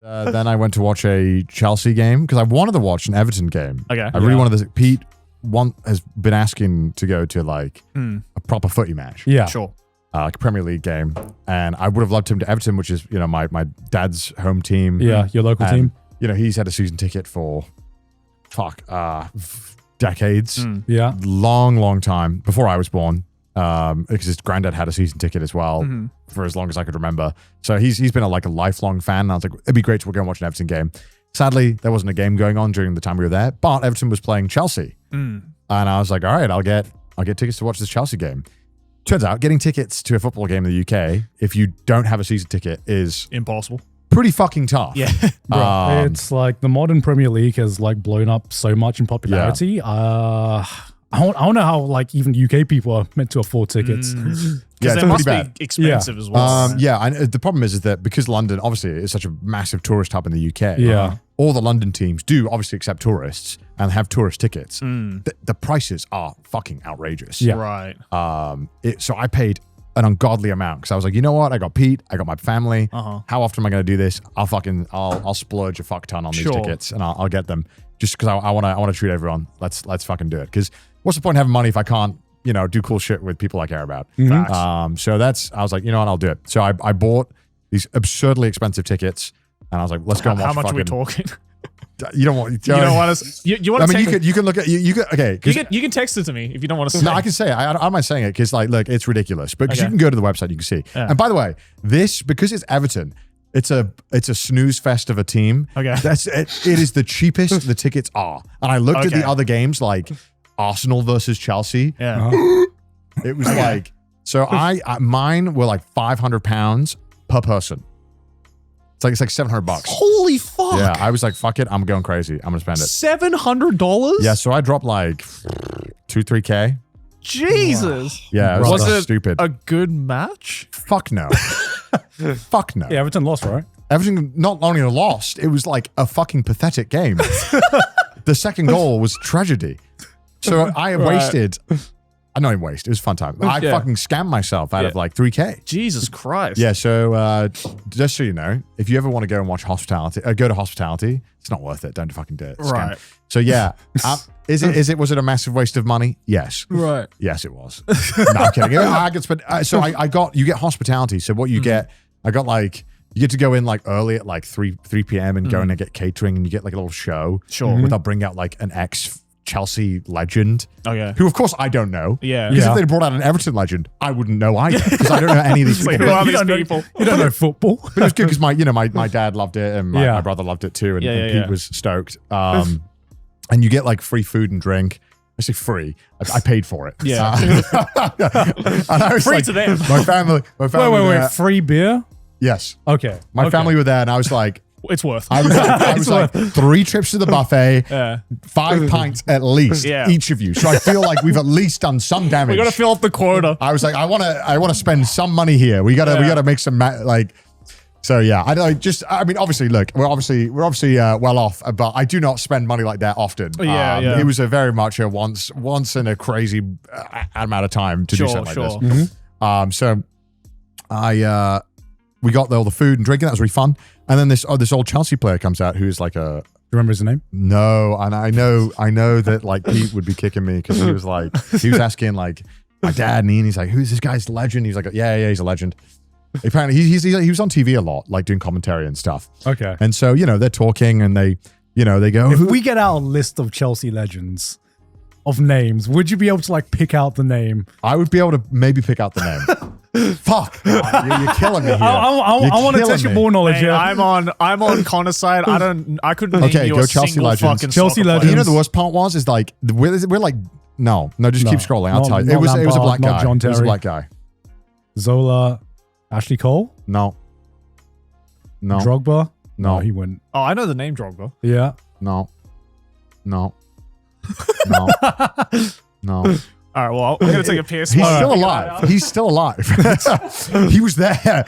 Then I went to watch a Chelsea game because I wanted to watch an Everton game. Okay. I really wanted to. Pete has been asking to go to like a proper footy match. Yeah. Sure. Like a Premier League game. And I would have loved him to Everton, which is, my dad's home team. Yeah, your local team. He's had a season ticket for decades. Yeah. Long time before I was born. Because his granddad had a season ticket as well for as long as I could remember. So he's been a lifelong fan. And I was like, it'd be great to go and watch an Everton game. Sadly, there wasn't a game going on during the time we were there, but Everton was playing Chelsea. And I was like, all right, I'll get tickets to watch this Chelsea game. Turns out getting tickets to a football game in the UK, if you don't have a season ticket, is impossible. Pretty fucking tough. Yeah. It's like the modern Premier League has like blown up so much in popularity. Yeah. I don't know how like even UK people are meant to afford tickets. Because they must be expensive as well. And the problem is that because London obviously is such a massive tourist hub in the UK, all the London teams do obviously accept tourists and have tourist tickets. The prices are fucking outrageous. Yeah. Right. So I paid an ungodly amount because I was like, you know what? I got Pete, I got my family. How often am I going to do this? I'll splurge a fuck ton on these tickets and I'll get them just because I want to treat everyone. Let's fucking do it. Because what's the point of having money if I can't, do cool shit with people I care about? So I was like, you know what, I'll do it. So I bought these absurdly expensive tickets, and I was like, let's go and watch. How much are we talking? You don't want. You don't want us. You want to? I mean, you can look at you can. Okay, you can text it to me if you don't want to. No, I can say it. I don't mind saying it because look, it's ridiculous. But because you can go to the website, you can see. Yeah. And by the way, because it's Everton. It's a snooze fest of a team. Okay, it is the cheapest the tickets are. And I looked at the other games like Arsenal versus Chelsea. Yeah. It was like, so mine were like £500 per person. It's like $700. Holy fuck. Yeah. I was like, fuck it. I'm going crazy. I'm going to spend it. $700? Yeah. So I dropped like 2-3K. Jesus. Yeah. It was stupid. A good match? Fuck no. Fuck no. Yeah. Everton lost, right? Everton not only lost, it was like a fucking pathetic game. The second goal was tragedy. So I wasted. I know I wasted. It was a fun time. I fucking scammed myself out of like 3K. Jesus Christ. Yeah. So just so you know, if you ever want to go and watch hospitality, go to hospitality. It's not worth it. Don't fucking do it. Right. So yeah, was it a massive waste of money? Yes. Right. Yes, it was. No, I'm kidding. I could spend. So you get hospitality. So what you get, I got like. You get to go in like early at like 3 p.m. and go in and get catering, and you get like a little show. Sure. Where they'll bring out like an ex-Chelsea legend. Okay. Who of course I don't know. Yeah. Because if they brought out an Everton legend, I wouldn't know either. Because I don't know any of these people. Who are these people? You don't know football. But it was good because my dad loved it and my brother loved it too, and Pete was stoked. And you get like free food and drink. I say free. I paid for it. Yeah. And I was free like, to them. My family. Wait. Free beer? Yes. Okay. My family were there, and I was like, it's worth. I was like 3 trips to the buffet, 5 pints at least, each of you. So I feel like we've at least done some damage. We got to fill up the quota. I was like, I want to spend some money here. We gotta make some So yeah, I mean, obviously, look, we're obviously well off, but I do not spend money like that often. It was a very much a once in a crazy amount of time to do something like this. So we got all the food and drinking. That was really fun. And then this old Chelsea player comes out who's like a. Do you remember his name? No, and I know that like Pete would be kicking me because he was asking like my dad and he's like, who's this guy's legend? He's like, yeah, he's a legend. Apparently he was on TV a lot, like doing commentary and stuff. Okay. And so they're talking and they go. If we get out a list of Chelsea legends of names, would you be able to like pick out the name? I would be able to maybe pick out the name. Fuck, you're killing me here. I want to test your ball knowledge. Hey, I'm on Connor's side. I couldn't name you go a Chelsea single legends. fucking Chelsea soccer legends. player. You know the worst part was like we're like no, just keep scrolling. I'll tell you. It was a black guy. John Terry. It was a black guy. Zola, Ashley Cole. No. Drogba. No, he wouldn't. Oh, I know the name Drogba. Yeah. No. All right, well, I'm going to take a piss. He's still alive. He's still alive. He was there.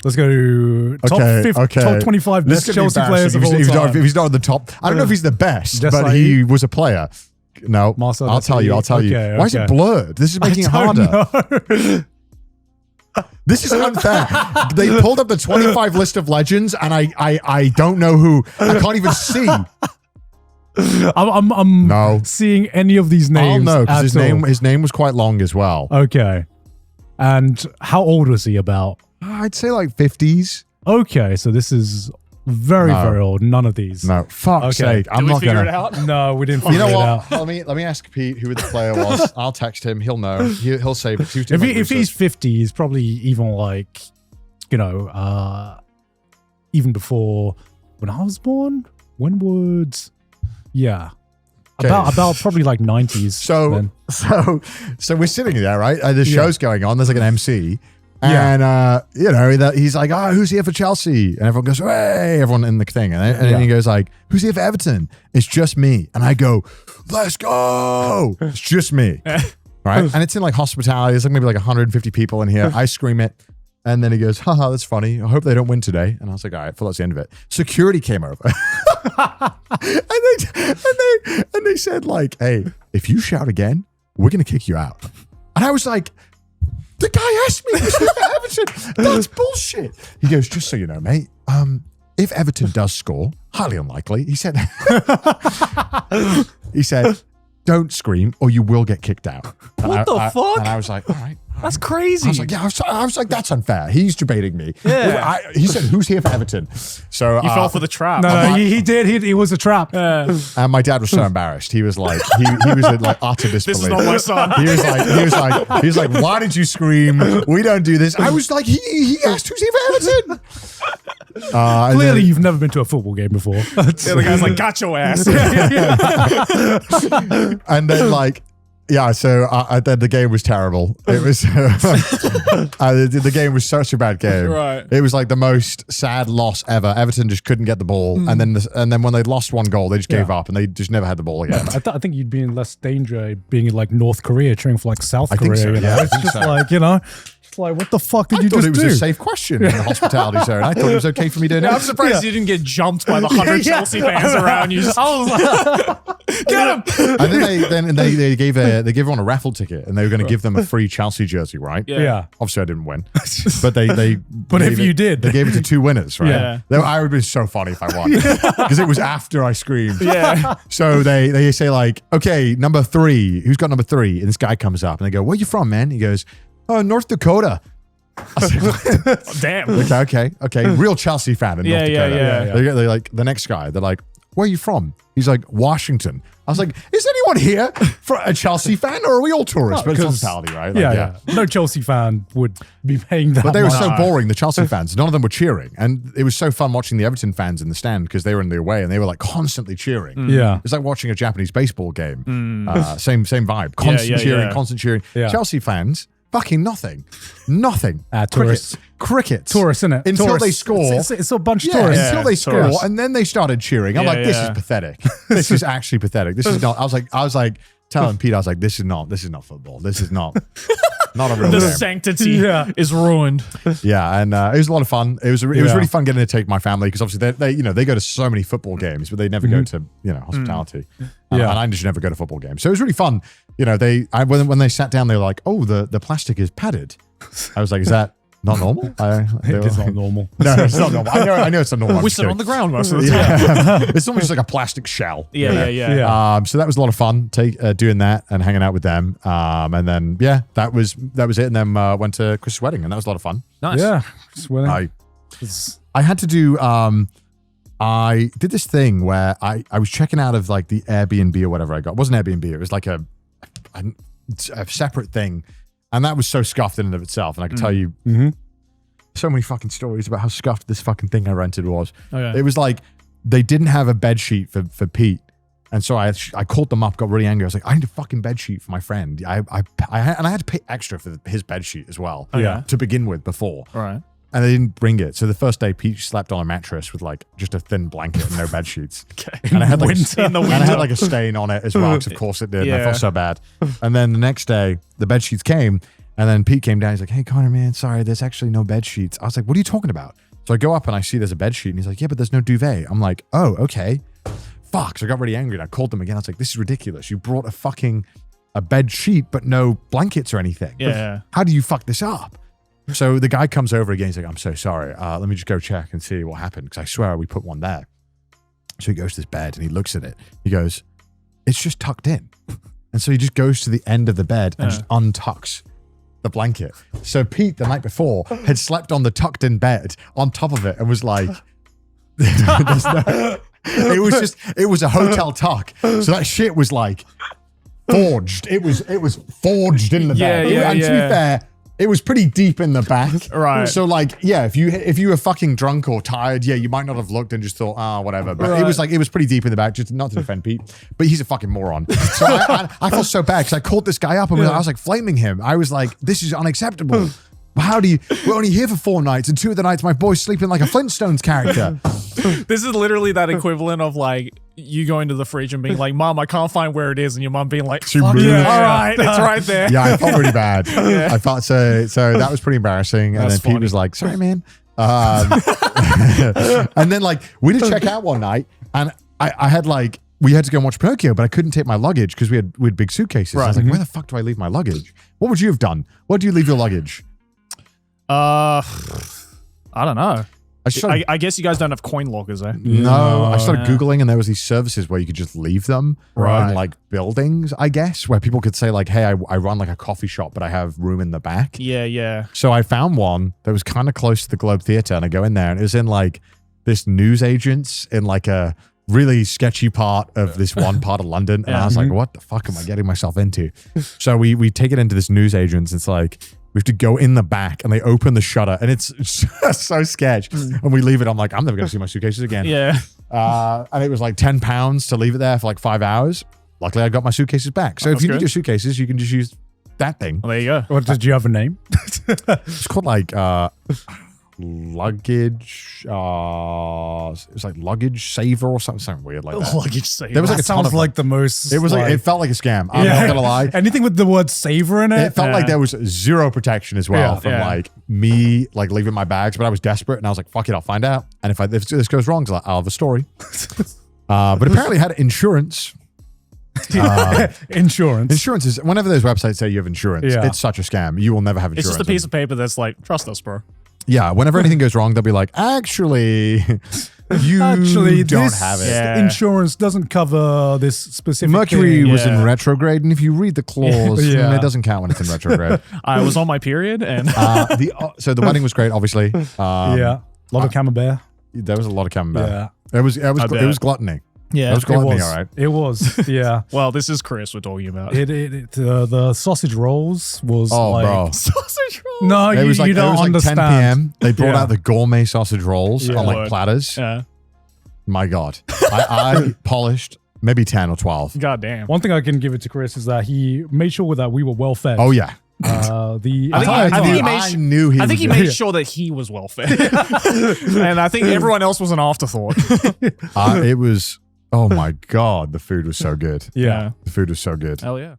Let's go to top 25 best Chelsea players of all time. If he's not in the top, I don't know if he's the best, but he was a player. No, Marcel I'll tell you. Okay. Why is it blurred? This is making it harder. This is unfair. They pulled up the 25 list of legends, and I don't know who. I can't even see. I'm No. seeing any of these names. I'll know because at all. his name was quite long as well. Okay. And how old was he about? I'd say like 50s. Okay, so this is very, No. very old. None of these. No, fuck's Okay. sake. I'm Did we not figure gonna. it out? No, we didn't You figure know it what? out. Let me ask Pete who the player was. I'll text him. He'll know. He'll say. If he's 50, he's probably even like, even before when I was born. When would, yeah, Okay. about probably like 90s. So then. so we're sitting there, right? The show's going on. There's like an MC. Yeah. And he's like, who's here for Chelsea? And everyone goes, hey, everyone in the thing. And then he goes like, who's here for Everton? It's just me. And I go, let's go. It's just me. Right? And it's in like hospitality. There's like maybe like 150 people in here. I scream it. And then he goes, haha, that's funny. I hope they don't win today. And I was like, all right, well, that's the end of it. Security came over. and they said like, hey, if you shout again, we're going to kick you out. And I was like, the guy asked me if Everton. That's bullshit. He goes, just so you know, mate, if Everton does score, highly unlikely, he said, don't scream or you will get kicked out. What the fuck? And I was like, all right. That's crazy. I was like, yeah, I was like, that's unfair. He's debating me. Yeah. He said, who's here for Everton? So You fell for the trap. No, he did. He was a trap. and my dad was so embarrassed. He was like, he was in like utter disbelief. This is not my son. He was like, why did you scream? We don't do this. I was like, he asked who's here for Everton. And Clearly, then- you've never been to a football game before. The other guy's like, got your ass. and then like, yeah, so then the game was terrible. It was the game was such a bad game. Right. It was like the most sad loss ever. Everton just couldn't get the ball, and then when they lost one goal, they just gave up, and they just never had the ball again. I think you'd be in less danger being in like North Korea cheering for like South I think Korea. so, You know? yeah, I It's think just so. like, it's like, what the fuck did I you thought just it was do? a safe question in the hospitality zone. I thought it was okay for me to. I'm surprised you didn't get jumped by the 100 Chelsea fans around you. I was like, get him. And then they gave everyone a raffle ticket, and they were going to give them a free Chelsea jersey, right? Yeah. Obviously, I didn't win, but they. But if you did. they gave it to two winners, right? Yeah. I would be so funny if I won because it was after I screamed. Yeah. So they say like, okay, number 3, who's got number 3? And this guy comes up and they go, where you from, man? He goes, oh, North Dakota. I was like, Damn. okay. Real Chelsea fan in North Yeah, Dakota. yeah. They're like, the next guy, they're like, where are you from? He's like, Washington. I was like, is anyone here for a Chelsea fan or are we all tourists? But it's because- hospitality, right? Like, Yeah. No Chelsea fan would be paying that But they were much. so boring, the Chelsea fans. None of them were cheering. And it was so fun watching the Everton fans in the stand because they were in the away and they were like constantly cheering. Yeah. It's like watching a Japanese baseball game. Same vibe. Constant cheering, yeah. constant cheering. Yeah. Chelsea fans, fucking nothing. Nothing. Tourists. Cricket. Tourists, innit? Until Tourists. they score. It's a bunch of Yeah, tourists. until they score, tourists. and then they started cheering. I'm Yeah, like, this yeah. is pathetic. This is actually pathetic. This is not. I was like telling Pete, I was like, this is not football. This is not a real The game. sanctity Yeah. is ruined. Yeah, and it was a lot of fun. It was really fun getting to take my family because obviously they go to so many football games, but they never go to hospitality. Yeah. And I just never go to football games, so it was really fun. When they sat down, they were like, "Oh, the plastic is padded." I was like, "Is that not normal?" It is not normal. No, it's not normal. I know it's not normal. I'm We just sit on kidding. the ground most of the time. Yeah. It's almost just like a plastic shell. you know? Yeah. So that was a lot of fun, doing that and hanging out with them. And then that was it. And then went to Chris' wedding, and that was a lot of fun. Nice. Yeah. Sweating. I had to do. I did this thing where I was checking out of like the Airbnb or whatever I got. It wasn't Airbnb. It was like a separate thing, and that was so scuffed in and of itself. And I can tell you so many fucking stories about how scuffed this fucking thing I rented was. Okay. It was like they didn't have a bed sheet for Pete. And so I called them up, got really angry. I was like, I need a fucking bed sheet for my friend. I had to pay extra for his bed sheet as well. Yeah. To begin with before. All right. And they didn't bring it. So the first day, Pete slept on a mattress with like just a thin blanket and no bed sheets. Okay. And I had like In the and I winter. had like a stain on it as well, because of course it did. And I Yeah. felt so bad. And then the next day, the bed sheets came, and then Pete came down. He's like, "Hey Connor, man, sorry, there's actually no bed sheets." I was like, "What are you talking about?" So I go up and I see there's a bed sheet, and he's like, "Yeah, but there's no duvet." I'm like, "Oh, okay." Fuck. So I got really angry and I called them again. I was like, "This is ridiculous. You brought a bed sheet, but no blankets or anything. Yeah. How do you fuck this up?" So the guy comes over again. He's like, I'm so sorry. Let me just go check and see what happened. Because I swear we put one there. So he goes to this bed and he looks at it. He goes, it's just tucked in. And so he just goes to the end of the bed and just untucks the blanket. So Pete, the night before, had slept on the tucked in bed on top of it and was like, it was a hotel tuck. So that shit was like forged. It was forged in the bed. And to be fair, it was pretty deep in the back. Right. So like, yeah, if you were fucking drunk or tired, yeah, you might not have looked and just thought, whatever. But it was pretty deep in the back, just not to defend Pete, but he's a fucking moron. So I felt so bad because I called this guy up and I was like flaming him. I was like, this is unacceptable. How do you, we're only here for 4 nights and 2 of the nights my boy's sleeping like a Flintstones character. This is literally that equivalent of like you going to the fridge and being like, Mom, I can't find where it is. And your mom being like, fuck yeah, all right, it's right there. Yeah, I felt really bad. I felt so that was pretty embarrassing. And then Pete was like, sorry, man. And then like we did check out one night and I had like, we had to go and watch Pinocchio, but I couldn't take my luggage because we had big suitcases. Right. I was like, where the fuck do I leave my luggage? What would you have done? Where do you leave your luggage? I don't know. I guess you guys don't have coin lockers, eh? No, I started Googling and there was these services where you could just leave them in like buildings, I guess, where people could say like, hey, I run like a coffee shop, but I have room in the back. Yeah, yeah. So I found one that was kind of close to the Globe Theatre and I go in there and it was in like this newsagent's in like a really sketchy part of this one part of London. And I was like, what the fuck am I getting myself into? So we take it into this newsagent's. It's like, we have to go in the back and they open the shutter and it's so sketch. And we leave it. I'm like, I'm never going to see my suitcases again. Yeah. And it was like £10 to leave it there for like 5 hours. Luckily, I got my suitcases back. So if you need your suitcases, you can just use that thing. Well, there you go. What, did you have a name? It's called like Luggage. It was like Luggage Saver or something weird like that. Luggage Saver. There was like That sounds like the most. It was like, it felt like a scam. I'm not gonna lie. Anything with the word saver in it. It felt like there was zero protection as well from like me like leaving my bags, but I was desperate and I was like, fuck it, I'll find out. And if this goes wrong, I'll have a story. But apparently it had insurance. Insurance is whenever those websites say you have insurance, it's such a scam. You will never have insurance. It's just a piece of paper that's like, trust us, bro. Yeah, whenever anything goes wrong, they'll be like, actually, you don't have it. Yeah. Insurance doesn't cover this specific Mercury thing. was in retrograde, and if you read the clause, it doesn't count when it's in retrograde. I was on my period, and so the wedding was great, obviously. A lot of camembert. There was a lot of camembert. Yeah. It was gluttony. Yeah, it was gluttony, all right. It was, yeah. Well, this is Chris we're talking about. The sausage rolls was bro. Sausage rolls? No, it was like, you don't understand. 10 p.m. They brought out the gourmet sausage rolls on like platters. Yeah. My God. I polished maybe 10 or 12. God damn. One thing I can give it to Chris is that he made sure that we were well fed. Oh, yeah. I think he made sure that he was well fed. And I think everyone else was an afterthought. It was, oh my God, the food was so good. Yeah. The food was so good. Hell yeah.